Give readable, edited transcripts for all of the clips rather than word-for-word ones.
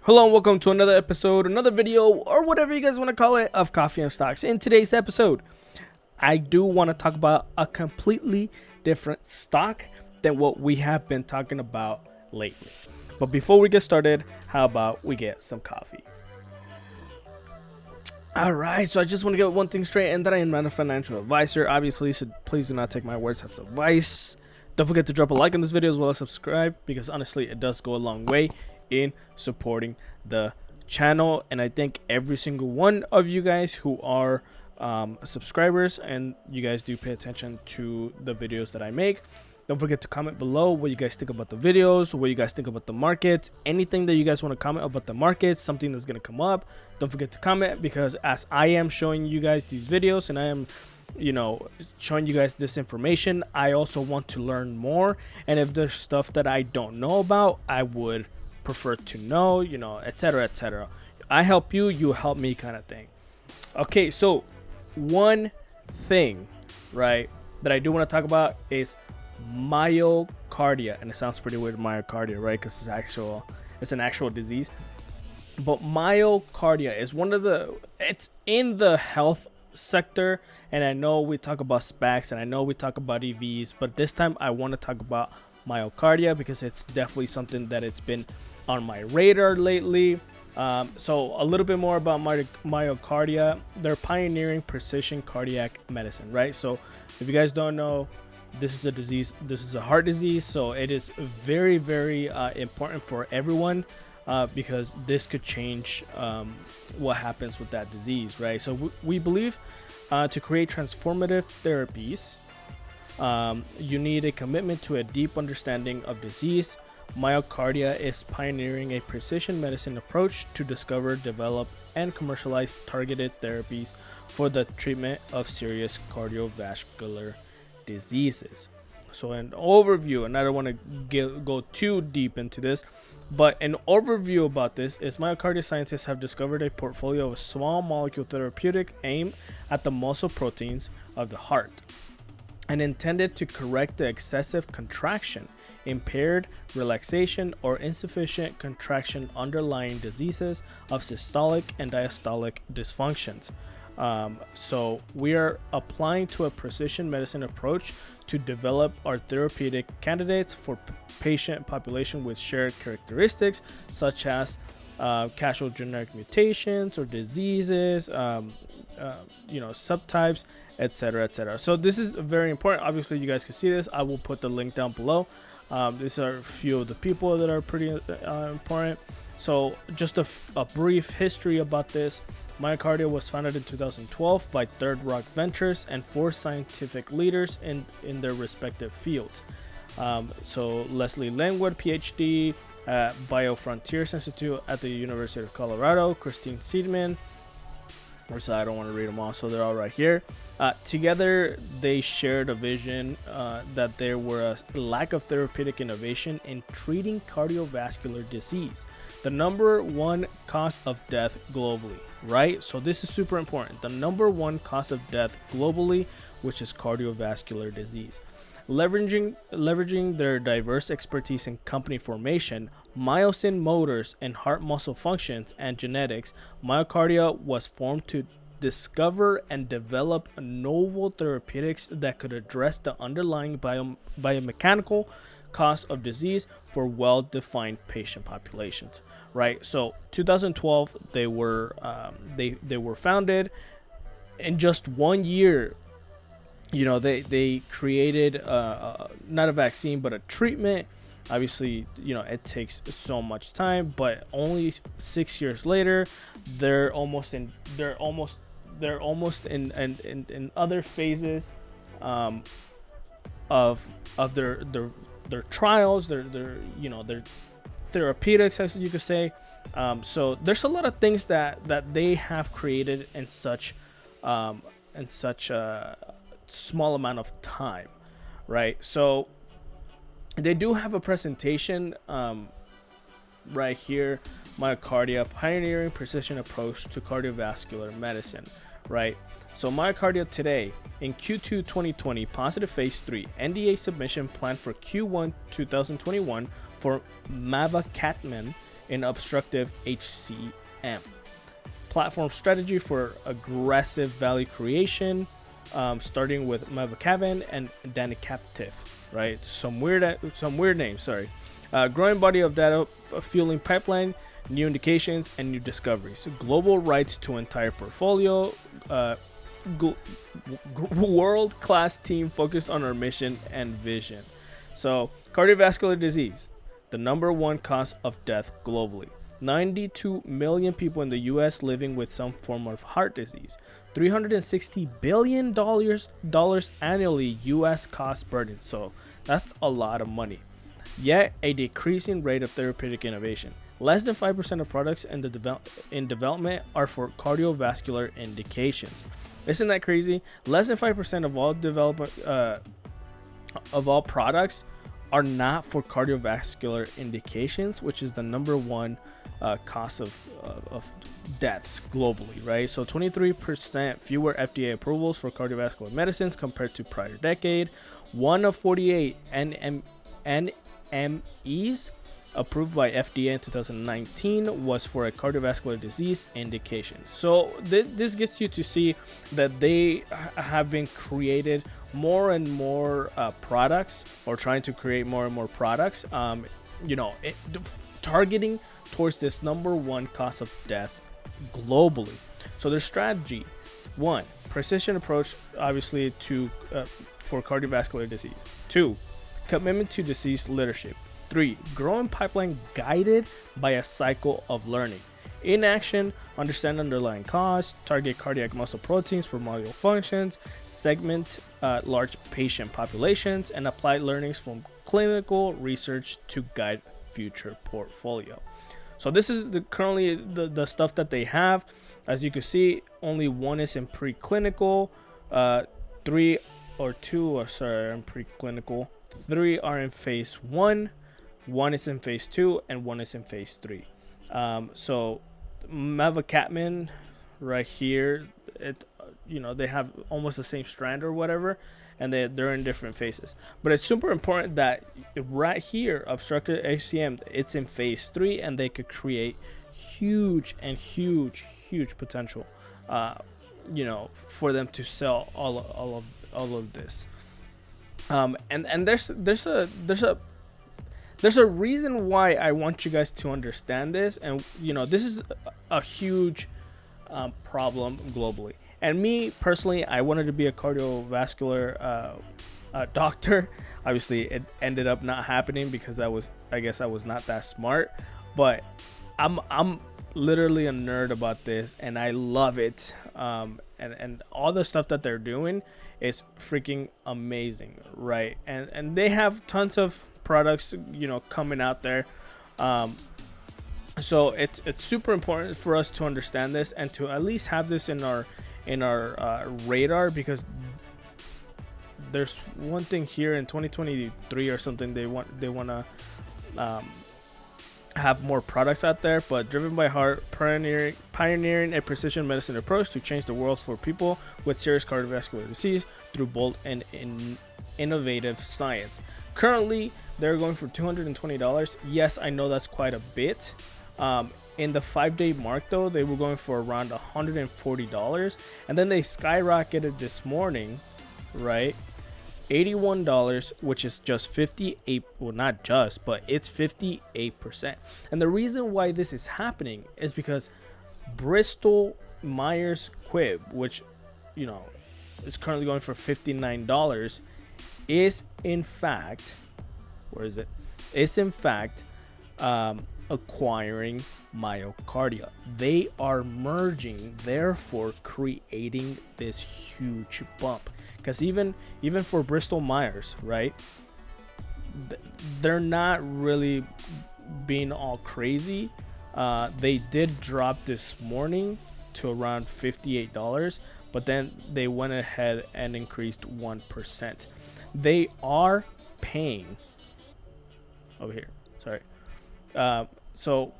Hello and welcome to another episode, another video, or whatever you guys want to call it, of Coffee and Stocks. In today's episode, I do want to talk about a completely different stock than what we have been talking about lately. But before we get started, how about we get some coffee? Alright, so I just want to get one thing straight, and that I am not a financial advisor, obviously, so please do not take my words as advice. Don't forget to drop a like on this video as well as subscribe, because honestly, it does go a long way in supporting the channel. And I thank every single one of you guys who are subscribers, and you guys do pay attention to the videos that I make. Don't forget to comment below what you guys think about the videos, what you guys think about the markets, anything that you guys want to comment about the markets, something that's going to come up. Don't forget to comment, because as I am showing you guys these videos and I am showing you guys this information, I also want to learn more. And if there's stuff that I don't know about, I would prefer to know, etc, etc. I help you, you help me, kind of thing. Okay, so one thing, right, that I do want to talk about is myocardia. And it sounds pretty weird, myocardia, right, because it's an actual disease. But myocardia is it's in the health sector, and I know we talk about SPACs and I know we talk about EVs, but this time I want to talk about myocardia because it's definitely something that it's been on my radar lately. So a little bit more about myocardia. They're pioneering precision cardiac medicine, right? So if you guys don't know, this is a disease, this is a heart disease, so it is very, very important for everyone, because this could change what happens with that disease, right? So we believe to create transformative therapies, you need a commitment to a deep understanding of disease. Myokardia is pioneering a precision medicine approach to discover, develop, and commercialize targeted therapies for the treatment of serious cardiovascular diseases. So an overview, and I don't want to go too deep into this, but an overview about this is myocardia scientists have discovered a portfolio of small molecule therapeutic aimed at the muscle proteins of the heart and intended to correct the excessive contraction, impaired relaxation, or insufficient contraction underlying diseases of systolic and diastolic dysfunctions. So we are applying to a precision medicine approach to develop our therapeutic candidates for patient population with shared characteristics such as casual genetic mutations or diseases, subtypes, etc, etc. So this is very important. Obviously, you guys can see this. I will put the link down below. These are a few of the people that are pretty important. So just a brief history about this. Myokardia was founded in 2012 by Third Rock Ventures and 4 scientific leaders in their respective fields. So Leslie Langwood, PhD at Biofrontiers Institute at the University of Colorado, Christine Seidman, so I don't want to read them all, so they're all right here. Together, they shared a vision that there were a lack of therapeutic innovation in treating cardiovascular disease, the number one cause of death globally, right? So this is super important. The number one cause of death globally, which is cardiovascular disease. Leveraging their diverse expertise in company formation, myosin motors, and heart muscle functions and genetics, Myokardia was formed to discover and develop novel therapeutics that could address the underlying biomechanical cause of disease for well-defined patient populations. Right. So 2012, they were founded. In just 1 year, they created not a vaccine but a treatment. Obviously, it takes so much time, but only 6 years later, they're almost in other phases of their trials, their therapeutics, as you could say. So there's a lot of things that they have created in such a small amount of time, right? So they do have a presentation right here, Myokardia, pioneering precision approach to cardiovascular medicine, right? So Myokardia today, in Q2 2020, positive phase 3 NDA submission planned for Q1 2021 for mavacamten in obstructive HCM. Platform strategy for aggressive value creation, starting with Myokardia and Danicaptive, right? Some weird names. Sorry. Growing body of data, fueling pipeline, new indications, and new discoveries. Global rights to entire portfolio. World-class team focused on our mission and vision. So, cardiovascular disease, the number one cause of death globally. 92 million people in the US living with some form of heart disease. $360 billion annually US cost burden. So that's a lot of money. Yet a decreasing rate of therapeutic innovation. Less than 5% of products in development are for cardiovascular indications. Isn't that crazy? Less than 5% of all development of all products are not for cardiovascular indications, which is the number one cause of deaths globally, right? So 23% fewer FDA approvals for cardiovascular medicines compared to prior decade. 1 of 48 NMEs approved by FDA in 2019 was for a cardiovascular disease indication. So this gets you to see that they have been created more and more products, or trying to create more and more products, targeting towards this number one cause of death globally. So their strategy: 1, precision approach, obviously, to for cardiovascular disease. 2, commitment to disease leadership. 3, growing pipeline guided by a cycle of learning. In action, understand underlying cause, target cardiac muscle proteins for molecular functions, segment large patient populations, and apply learnings from clinical research to guide future portfolio. So this is currently the stuff that they have. As you can see, only 1 is in preclinical, 3 or 2 are in preclinical, 3 are in phase 1, 1 is in phase 2, and 1 is in phase 3. So Mavacatmin right here, they have almost the same strand or whatever, and they're in different phases. But it's super important that right here, obstructive HCM, it's in phase 3, and they could create huge potential, for them to sell all of this. And there's a reason why I want you guys to understand this, and this is a huge problem globally. And me personally, I wanted to be a cardiovascular doctor. Obviously, it ended up not happening because I guess I was not that smart. But I'm literally a nerd about this, and I love it. And all the stuff that they're doing is freaking amazing, right? And they have tons of products, coming out there. So it's super important for us to understand this and to at least have this in our radar, because there's one thing here in 2023 or something, they want to have more products out there, but driven by heart, pioneering a precision medicine approach to change the world for people with serious cardiovascular disease through bold and innovative science. Currently, they're going for $220. Yes, I know that's quite a bit. In the 5-day mark, though, they were going for around $140, and then they skyrocketed this morning, right? $81, which is just 58. Well, not just, but it's 58%. And the reason why this is happening is because Bristol Myers Squibb, which is currently going for $59, is in fact, acquiring Myokardia. They are merging, therefore creating this huge bump. Because even for Bristol Myers, right, they're not really being all crazy. They did drop this morning to around $58, but then they went ahead and increased 1%. They are paying over here. Sorry. So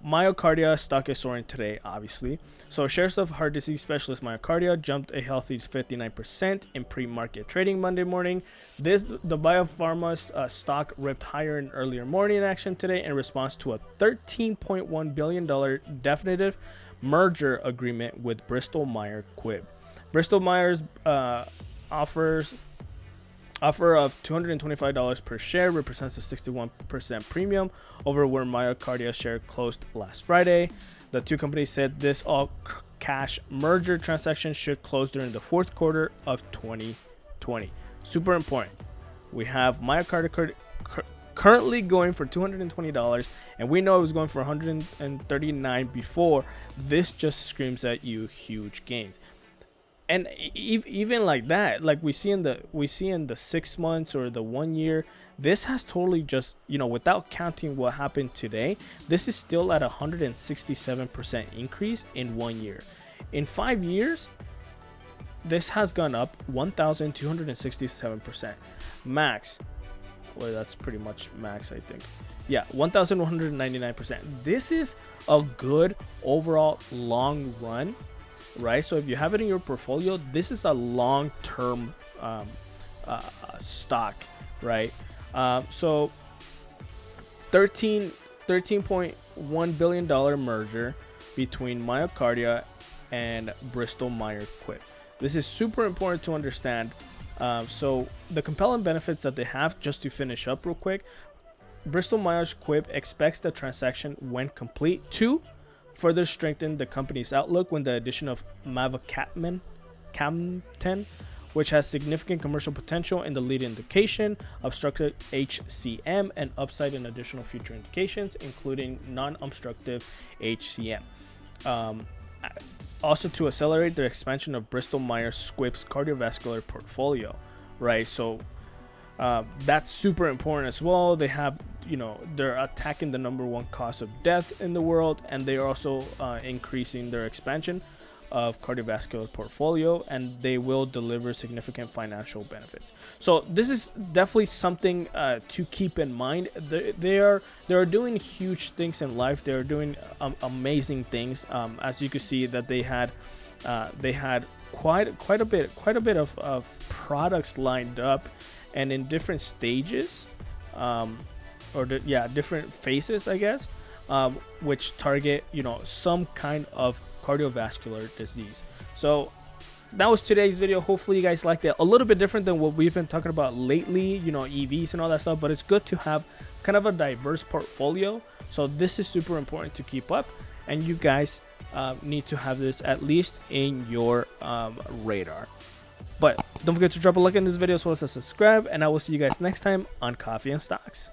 Myokardia stock is soaring today, obviously. So shares of heart disease specialist Myokardia jumped a healthy 59% in pre-market trading Monday morning. The biopharma's stock ripped higher in earlier morning action today in response to a $13.1 billion definitive merger agreement with Bristol Myers Squibb. Bristol Myers offer of $225 per share represents a 61% premium over where Myokardia share closed last Friday. The two companies said this all-cash merger transaction should close during the fourth quarter of 2020. Super important. We have Myokardia currently going for $220, and we know it was going for $139 before. This just screams at you huge gains. And even like that, like we see in the 6 months or the 1 year, this has totally just, without counting what happened today, this is still at 167% increase in 1 year. In 5 years, this has gone up 1,267%. Max, well, that's pretty much max, I think. Yeah, 1,199%. This is a good overall long run, right? So if you have it in your portfolio, this is a long-term stock, right? So $13.1 billion merger between Myokardia and Bristol Myers Squibb. This is super important to understand. So the compelling benefits that they have, just to finish up real quick, Bristol Myers Squibb expects the transaction, when complete, to further strengthen the company's outlook when the addition of mavacamten, which has significant commercial potential in the lead indication, obstructive HCM, and upside in additional future indications, including non-obstructive HCM. Also to accelerate the expansion of Bristol Myers Squibb's cardiovascular portfolio, right? So that's super important as well. They have, they're attacking the number one cause of death in the world, and they are also increasing their expansion of cardiovascular portfolio, and they will deliver significant financial benefits. So this is definitely something to keep in mind. They are doing huge things in life. They are doing amazing things. As you can see, that they had quite a bit of products lined up, and in different stages, different phases, I guess, which target some kind of cardiovascular disease. So that was today's video. Hopefully you guys liked it. A little bit different than what we've been talking about lately, EVs and all that stuff, but it's good to have kind of a diverse portfolio. So this is super important to keep up, and you guys need to have this at least in your radar. But don't forget to drop a like in this video as well as subscribe, and I will see you guys next time on Coffee and Stocks.